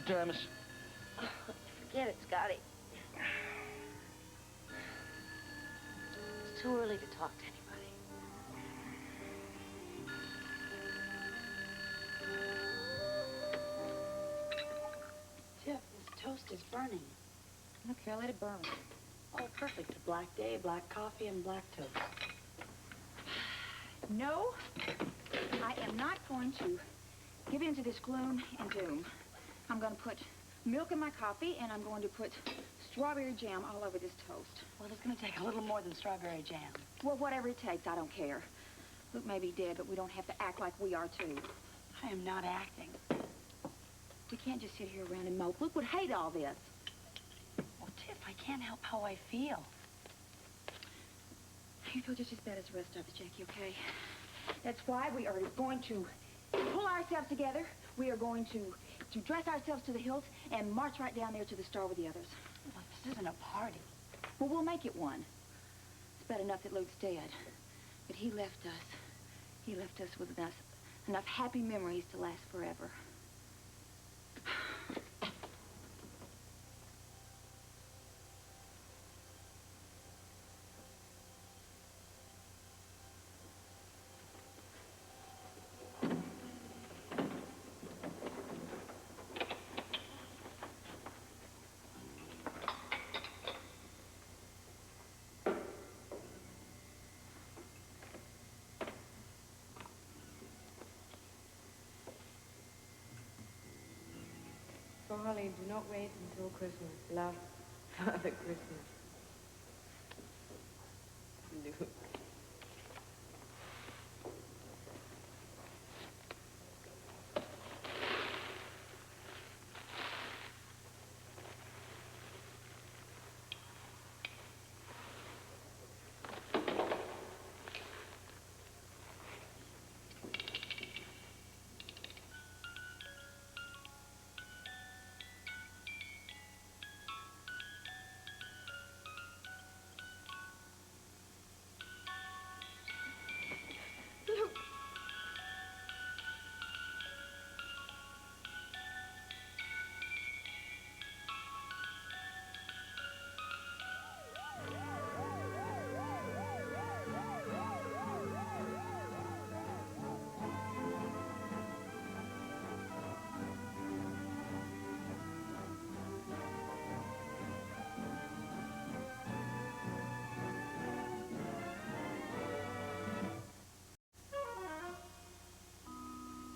Thomas. Forget it, Scotty. It's too early to talk to anybody. Tiff, this toast is burning. I don't care, let it burn. Oh, perfect. A black day, black coffee, and black toast. No, I am not going to give in to this gloom and doom. I'm going to put milk in my coffee, and I'm going to put strawberry jam all over this toast. Well, it's going to take a little more than strawberry jam. Well, whatever it takes, I don't care. Luke may be dead, but we don't have to act like we are, too. I am not acting. We can't just sit here around and mope. Luke would hate all this. Well, Tiff, I can't help how I feel. You feel just as bad as the rest of us, Jackie, okay? That's why we are going to pull ourselves together. We are going to dress ourselves to the hilt and march right down there to the Star with the others. Well, this isn't a party. Well, we'll make it one. It's bad enough that Luke's dead, but he left us. He left us with enough happy memories to last forever. Darling, do not wait until Christmas. Love, Father Christmas. Luke.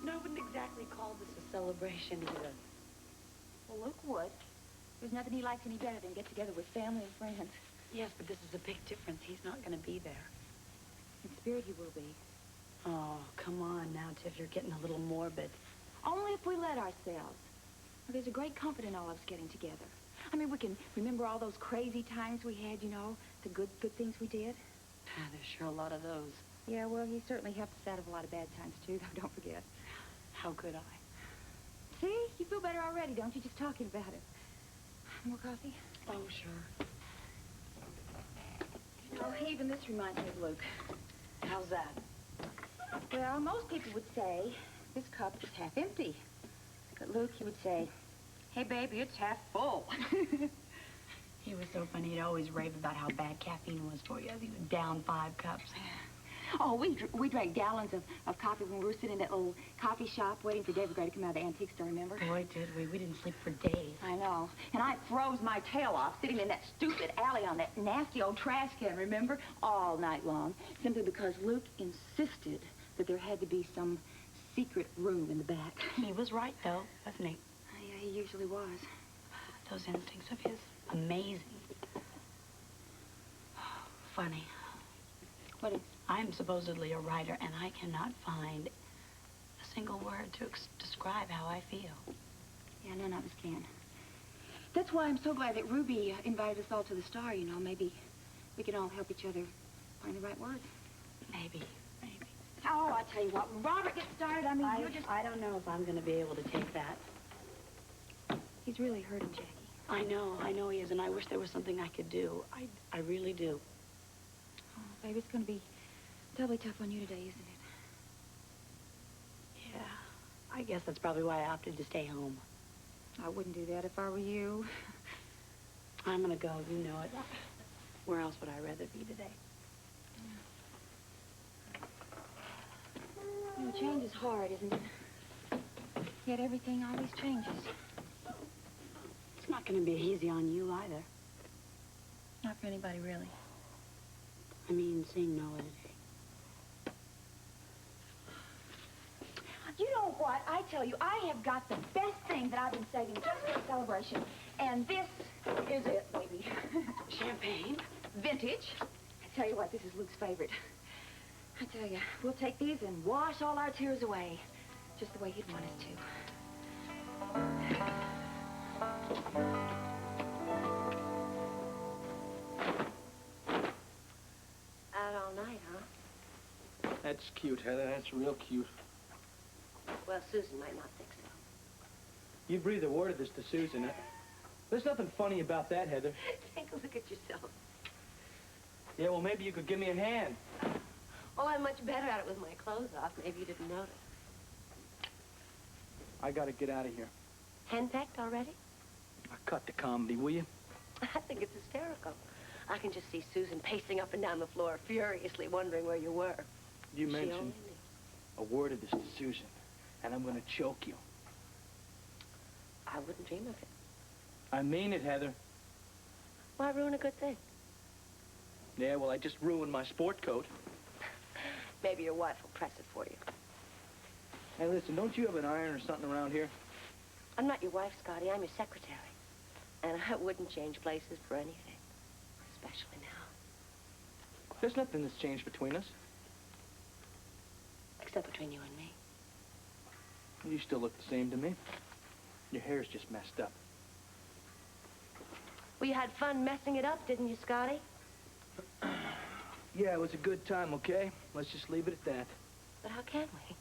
No, I wouldn't exactly call this a celebration either. Well, Luke would. There's nothing he likes any better than get together with family and friends. Yes, but this is a big difference. He's not going to be there. In spirit, he will be. Oh, come on now, Tiff. You're getting a little morbid. Only if we let ourselves. Well, there's a great comfort in all of us getting together. I mean, we can remember all those crazy times we had, you know, the good things we did. There's sure a lot of those. Yeah, well, he certainly helped us out of a lot of bad times, too, though, don't forget. How could I? See? You feel better already, don't you, just talking about it? More coffee? Oh, sure. You know, even this reminds me of Luke. How's that? Well, most people would say this cup is half empty. But Luke, he would say, hey, baby, it's half full. He was so funny. He'd always rave about how bad caffeine was for you. He was down 5 cups. Oh, we drank gallons of coffee when we were sitting in that little coffee shop waiting for David Gray to come out of the antique store, remember? Boy, did we. We didn't sleep for days. I know. And I froze my tail off sitting in that stupid alley on that nasty old trash can, remember? All night long, simply because Luke insisted that there had to be some secret room in the back. He was right, though, wasn't he? Yeah, he usually was. Those instincts of his, amazing. Funny. What is? I'm supposedly a writer, and I cannot find a single word to describe how I feel. Yeah, none of us can. That's why I'm so glad that Ruby invited us all to the Star, you know. Maybe we can all help each other find the right words. Maybe. Oh, I tell you what, when Robert gets started, I mean, you're just... I don't know if I'm going to be able to take that. He's really hurting, Jackie. I know he is, and I wish there was something I could do. I really do. Oh, baby, it's going to be doubly tough on you today, isn't it? Yeah, I guess that's probably why I opted to stay home. I wouldn't do that if I were you. I'm gonna go, you know it. Where else would I rather be today? You know, change is hard, isn't it? Yet everything always changes. It's not gonna be easy on you either. Not for anybody, really. I mean, saying no at a day. You know what? I tell you, I have got the best thing that I've been saving just for a celebration. And this is it, baby. Champagne? Vintage. I tell you what, this is Luke's favorite. I tell you, we'll take these and wash all our tears away. Just the way he'd want us to. Out all night, huh? That's cute, Heather. That's real cute. Well, Susan might not think so. You breathe a word of this to Susan. There's nothing funny about that, Heather. Take a look at yourself. Yeah, well, maybe you could give me a hand. Oh, I'm much better at it with my clothes off. Maybe you didn't notice. I gotta get out of here. Henpecked already? Cut the comedy, will you? I think it's hysterical. I can just see Susan pacing up and down the floor, furiously wondering where you were. You She mentioned only knew. a word of this to Susan, and I'm gonna choke you. I wouldn't dream of it. I mean it, Heather. Why ruin a good thing? Yeah, well, I just ruined my sport coat. Maybe your wife will press it for you. Hey, listen, don't you have an iron or something around here? I'm not your wife, Scotty. I'm your secretary. And I wouldn't change places for anything. Especially now. There's nothing that's changed between us. Except between you and me. You still look the same to me. Your hair's just messed up. Well, you had fun messing it up, didn't you, Scotty? Yeah, it was a good time, okay? Let's just leave it at that. But how can we?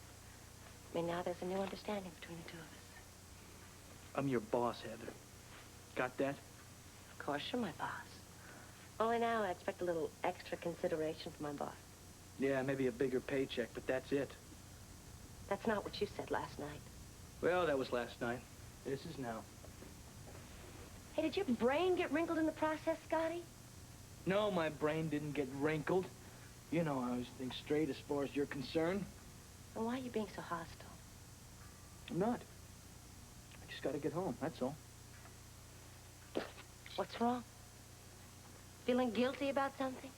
I mean, now there's a new understanding between the two of us. I'm your boss, Heather. Got that? Of course, you're my boss. Only now I expect a little extra consideration from my boss. Yeah, maybe a bigger paycheck, but that's it. That's not what you said last night. Well, that was last night. This is now. Hey, did your brain get wrinkled in the process, Scotty? No, my brain didn't get wrinkled. You know, I always think straight as far as you're concerned. And why are you being so hostile? I'm not. I just gotta get home, that's all. What's wrong? Feeling guilty about something?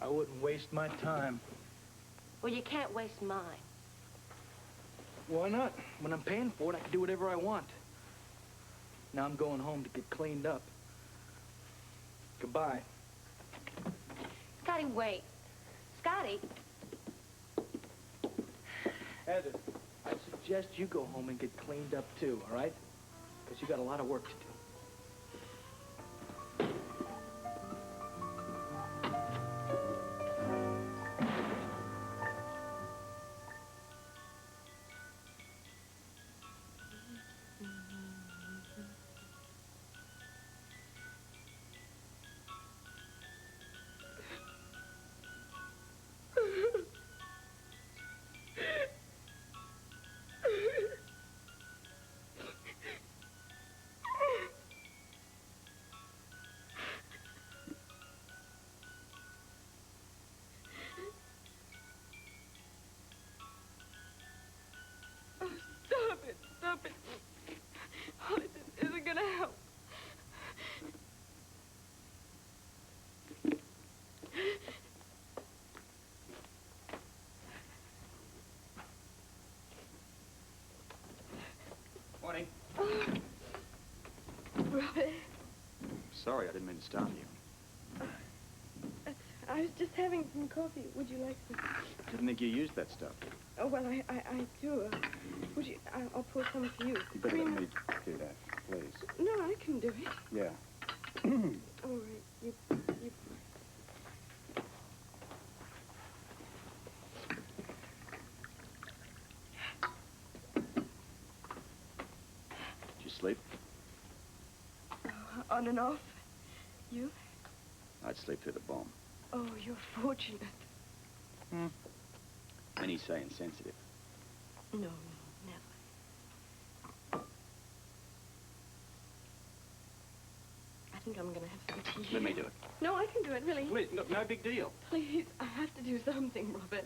I wouldn't waste my time. Well, you can't waste mine. Why not? When I'm paying for it, I can do whatever I want. Now I'm going home to get cleaned up. Goodbye. Scotty, wait. Scotty? Heather, I suggest you go home and get cleaned up too, all right? Because you got a lot of work to do. Stop it. Oh, this isn't gonna help. Morning. Robert, Sorry, I didn't mean to stop you. I was just having some coffee. Would you like some? Didn't think you used that stuff. Oh, well, I do. Would you? I'll pour some for you. You better let me do that, please. No, I can do it. Yeah. All right. You. Did you sleep? On and off. You? I'd sleep through the bomb. Oh, you're fortunate. Many say insensitive. No, never. think I'm going to have some tea. Let me do it. No, I can do it, really. Please, no big deal. Please, I have to do something, Robert.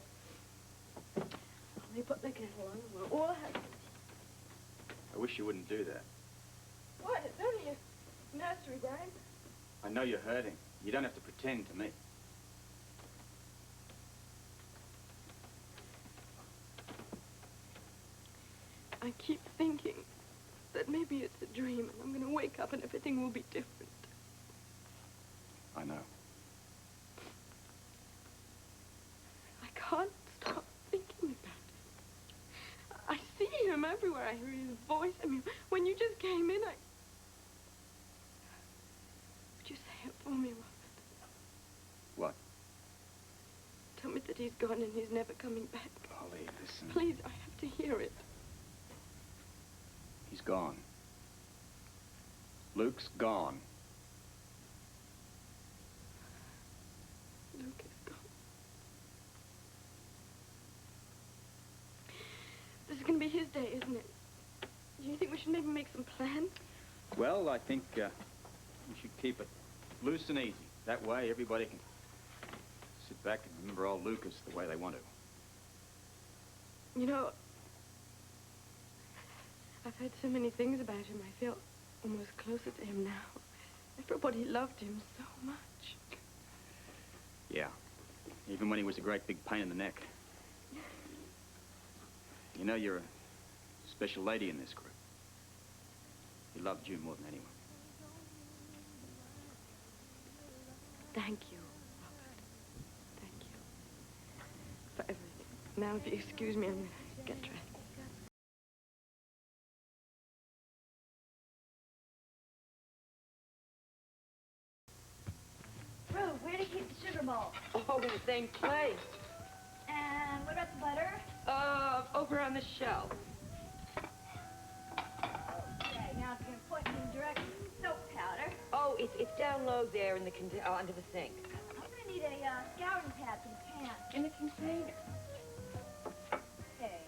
Let me put the kettle on. We'll all have some tea. I wish you wouldn't do that. What? It's only a nursery rhyme. I know you're hurting. You don't have to pretend to me. I keep thinking that maybe it's a dream and I'm going to wake up and everything will be different. I know. I can't stop thinking about it. I see him everywhere. I hear his voice. I mean, when you just came in, Would you say it for me, Robert? What? Tell me that he's gone and he's never coming back. Polly, listen. Please, I have to hear it. He's gone. Luke's gone. Luke is gone. This is going to be his day, isn't it? Do you think we should maybe make some plans? Well, I think we should keep it loose and easy. That way, everybody can sit back and remember old Lucas the way they want to. You know, I've heard so many things about him. I feel almost closer to him now. Everybody loved him so much. Yeah. Even when he was a great big pain in the neck. You know, you're a special lady in this group. He loved you more than anyone. Thank you, Robert. Thank you. For everything. Now, if you excuse me, I'm going to get dressed. Rue, where do you keep the sugar bowl? Oh, in the same place. And what about the butter? Over on the shelf. Okay, now if you're going to point me in the direction of soap powder, Oh, it's down low there in the under the sink. I'm going to need a scouring pad for the pan. In the container. Okay.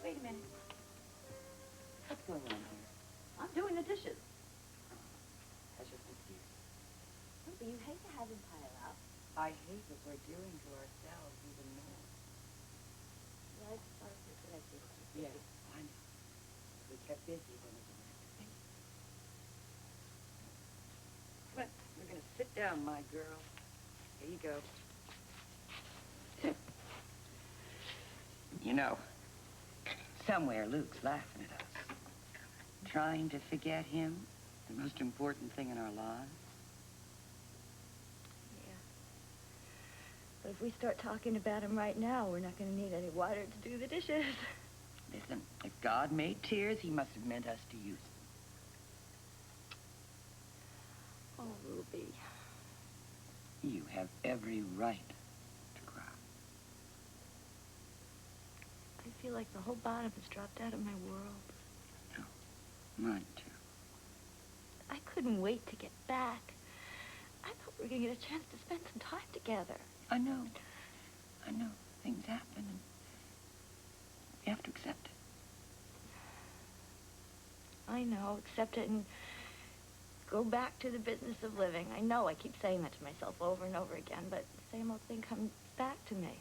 Wait a minute. What's going on here? I'm doing the dishes. That's just confused. But you hate to have him pile up. I hate what we're doing to ourselves even more. Right? What I did. Yes, I know. We kept busy when we didn't have to think. But we're going to sit down, my girl. Here you go. You know, somewhere Luke's laughing at us. Trying to forget him, the most important thing in our lives. Yeah. But if we start talking about him right now, we're not going to need any water to do the dishes. Listen, if God made tears, he must have meant us to use them. Oh, Ruby. You have every right to cry. I feel like the whole bottom has dropped out of my world. No, mine too. I couldn't wait to get back. I thought we were going to get a chance to spend some time together. I know. Things happen, and you have to accept it. I know, accept it and go back to the business of living. I know I keep saying that to myself over and over again, but the same old thing comes back to me.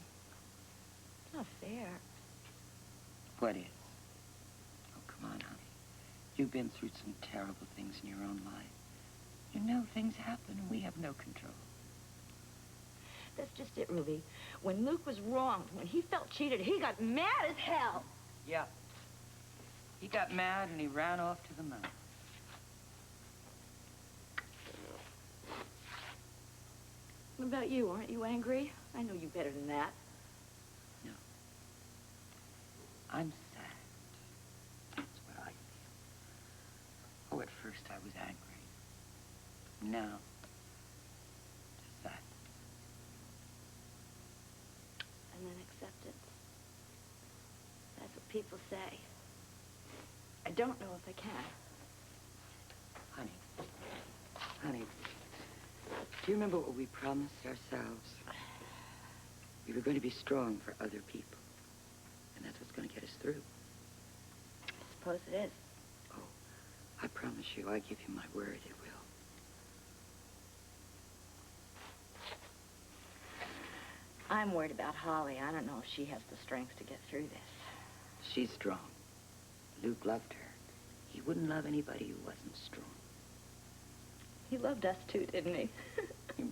It's not fair. What is? Oh, come on, honey. You've been through some terrible things in your own life. You know things happen, and we have no control. That's just it, Ruby. When Luke was wronged, when he felt cheated, he got mad as hell. Yeah. He got mad, and he ran off to the mountain. What about you? Aren't you angry? I know you better than that. No. I'm sad. That's what I feel. Oh, at first I was angry. Now, just sad. And then acceptance. That's what people say. I don't know if I can. Honey, do you remember what we promised ourselves? We were going to be strong for other people. And that's what's going to get us through. I suppose it is. Oh, I promise you, I give you my word it will. I'm worried about Holly. I don't know if she has the strength to get through this. She's strong. Luke loved her. He wouldn't love anybody who wasn't strong. He loved us too, didn't he?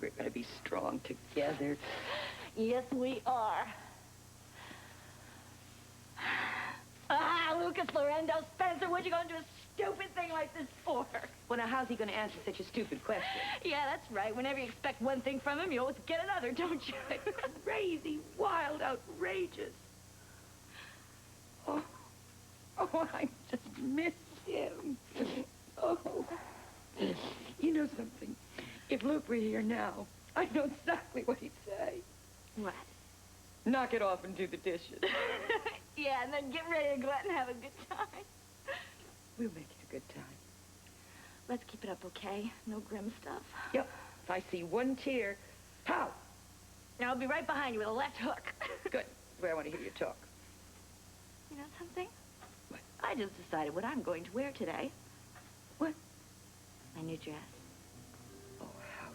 We're gonna be strong together. Yes, we are. Ah, Lucas, Lorenzo, Spencer, what'd you go and do a stupid thing like this for? Well, now, how's he going to answer such a stupid question? Yeah, that's right. Whenever you expect one thing from him, you always get another, don't you? Crazy, wild, outrageous. Oh, I just miss him. Oh. You know something? If Luke were here now, I know exactly what he'd say. What? Knock it off and do the dishes. Yeah, and then get ready to go out and have a good time. We'll make it a good time. Let's keep it up, okay? No grim stuff. Yep. If I see one tear, pow! Now I'll be right behind you with a left hook. Good. Where I want to hear you talk. You know something? What? I just decided what I'm going to wear today. What? My new dress. Oh, how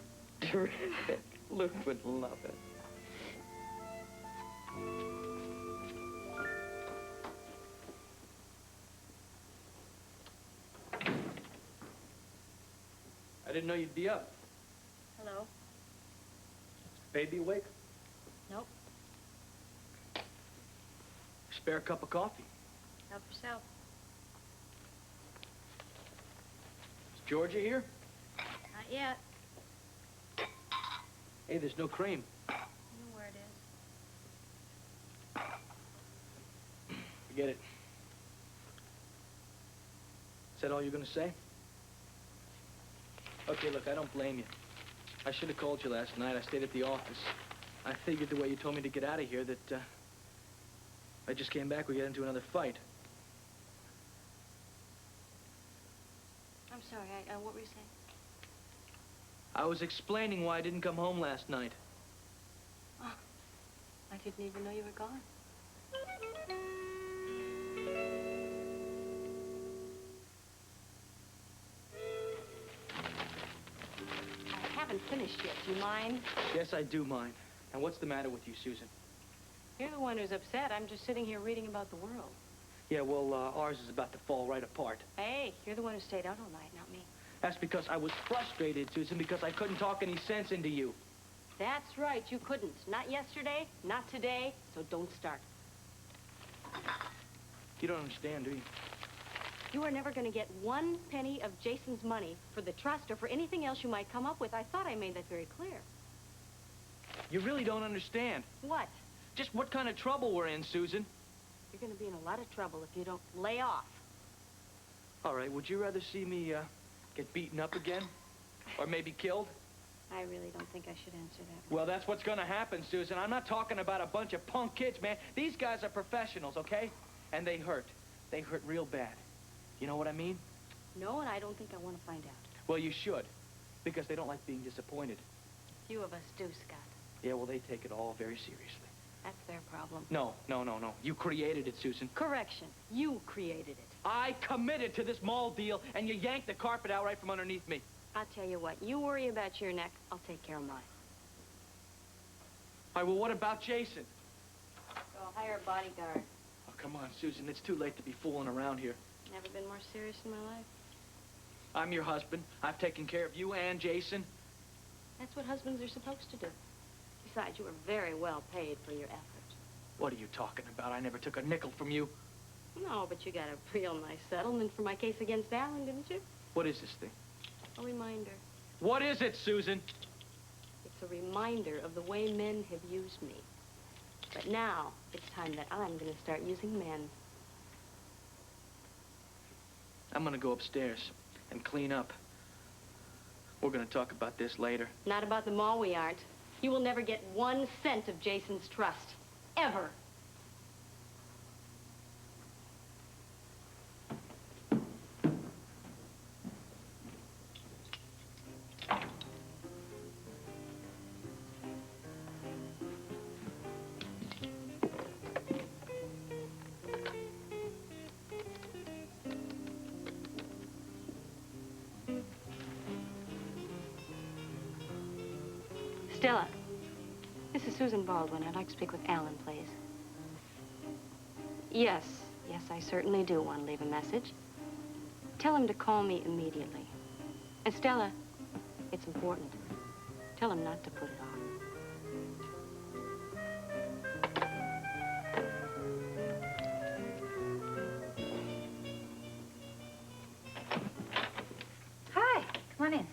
terrific. Luke would love it. I didn't know you'd be up. Hello? Baby awake? Nope. Spare cup of coffee. Help yourself. Is Georgia here? Not yet. Hey, there's no cream. You know where it is. Forget it. Is that all you're gonna say? Okay, look, I don't blame you. I should have called you last night. I stayed at the office. I figured the way you told me to get out of here that, I just came back, we get into another fight. I'm sorry, what were you saying? I was explaining why I didn't come home last night. Oh, I didn't even know you were gone. I haven't finished yet. Do you mind? Yes, I do mind. And what's the matter with you, Susan? You're the one who's upset. I'm just sitting here reading about the world. Yeah, well, ours is about to fall right apart. Hey, you're the one who stayed out all night, not me. That's because I was frustrated, Susan, because I couldn't talk any sense into you. That's right, you couldn't. Not yesterday, not today, so don't start. You don't understand, do you? You are never going to get 1 penny of Jason's money for the trust or for anything else you might come up with. I thought I made that very clear. You really don't understand. What? Just what kind of trouble we're in, Susan. You're going to be in a lot of trouble if you don't lay off. All right, would you rather see me, get beaten up again? Or maybe killed? I really don't think I should answer that. Well, that's what's gonna happen, Susan. I'm not talking about a bunch of punk kids, man. These guys are professionals, okay? And they hurt. They hurt real bad. You know what I mean? No, and I don't think I want to find out. Well, you should. Because they don't like being disappointed. Few of us do, Scott. Yeah, well, they take it all very seriously. That's their problem. No. You created it, Susan. Correction. You created it. I committed to this mall deal, and you yanked the carpet out right from underneath me. I'll tell you what. You worry about your neck. I'll take care of mine. All right, well, what about Jason? So I'll hire a bodyguard. Oh, come on, Susan. It's too late to be fooling around here. Never been more serious in my life. I'm your husband. I've taken care of you and Jason. That's what husbands are supposed to do. Besides, you were very well paid for your effort. What are you talking about? I never took a nickel from you. No, but you got a real nice settlement for my case against Alan, didn't you? What is this thing? A reminder. What is it, Susan? It's a reminder of the way men have used me. But now, it's time that I'm going to start using men. I'm gonna go upstairs and clean up. We're gonna talk about this later. Not about the mall, we aren't. You will never get 1 cent of Jason's trust. Ever. Stella, this is Susan Baldwin. I'd like to speak with Alan, please. Yes, I certainly do want to leave a message. Tell him to call me immediately. And Stella, it's important. Tell him not to put it off. Hi, come on in.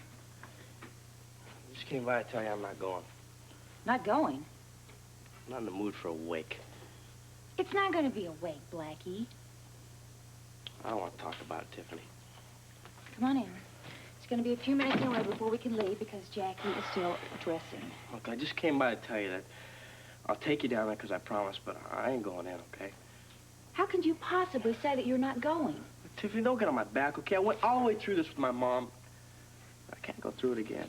Just came by to tell you I'm not going. Not going? I'm not in the mood for a wake. It's not going to be a wake, Blackie. I don't want to talk about it, Tiffany. Come on in. It's going to be a few minutes anyway before we can leave because Jackie is still dressing. Look, I just came by to tell you that I'll take you down there because I promised, but I ain't going in, okay? How can you possibly say that you're not going? But Tiffany, don't get on my back, okay? I went all the way through this with my mom. I can't go through it again.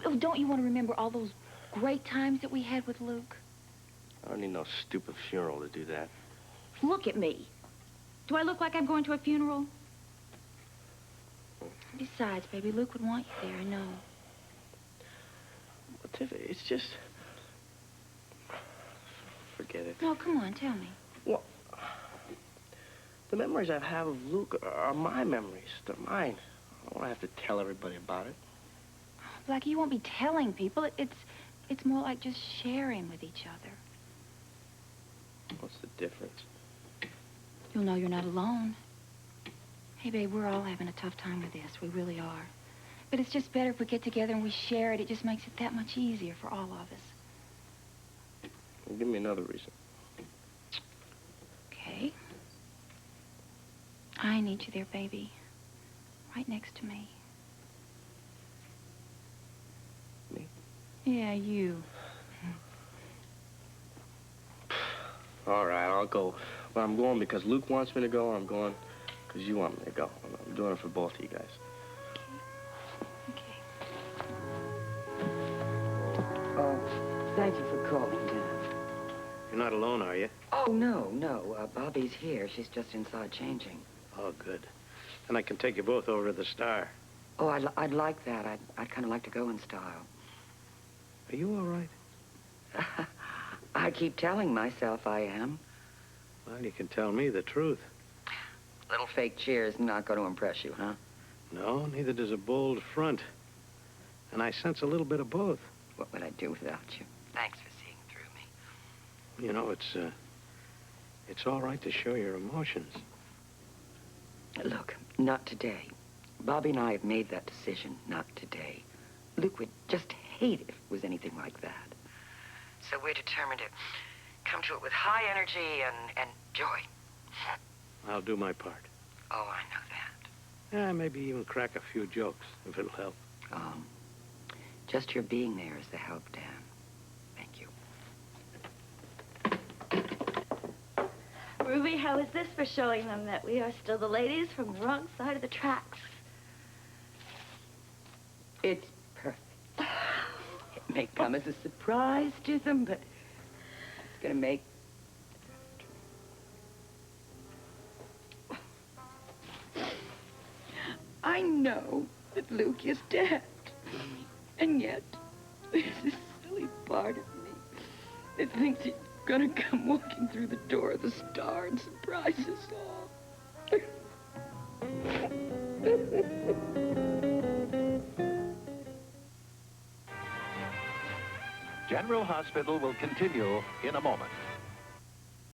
Oh, don't you want to remember all those great times that we had with Luke? I don't need no stupid funeral to do that. Look at me. Do I look like I'm going to a funeral? Besides, baby, Luke would want you there, I know. But Tiffany, it's just... Forget it. No, come on, tell me. Well, the memories I have of Luke are my memories. They're mine. I don't have to tell everybody about it. Blackie, you won't be telling people. It's more like just sharing with each other. What's the difference? You'll know you're not alone. Hey, babe, we're all having a tough time with this. We really are. But it's just better if we get together and we share it. It just makes it that much easier for all of us. Well, give me another reason. Okay. I need you there, baby. Right next to me. Me? Yeah, you. All right, I'll go. But I'm going because Luke wants me to go, and I'm going because you want me to go. I'm doing it for both of you guys. Okay. Oh, thank you for calling down. You're not alone, are you? Oh, no. Bobbie's here. She's just inside changing. Oh, good. Then I can take you both over to the Star. Oh, I'd like that. I'd kind of like to go in style. Are you all right? I keep telling myself I am. Well, you can tell me the truth. Little fake cheer's not going to impress you, huh? No, neither does a bold front. And I sense a little bit of both. What would I do without you? Thanks for seeing through me. You know, it's all right to show your emotions. Look, not today. Bobbie and I have made that decision, not today. Luke would just hate if it was anything like that. So we're determined to come to it with high energy and joy. I'll do my part. Oh, I know that. Yeah, maybe even crack a few jokes, if it'll help. Just your being there is the help, Dan. Thank you. Ruby, how is this for showing them that we are still the ladies from the wrong side of the tracks? It's perfect. It may come as a surprise to them, but it's going to make... I know that Luke is dead. And yet, there's this silly part of me that thinks he's gonna come walking through the door of the Star and surprise us all. General Hospital will continue in a moment.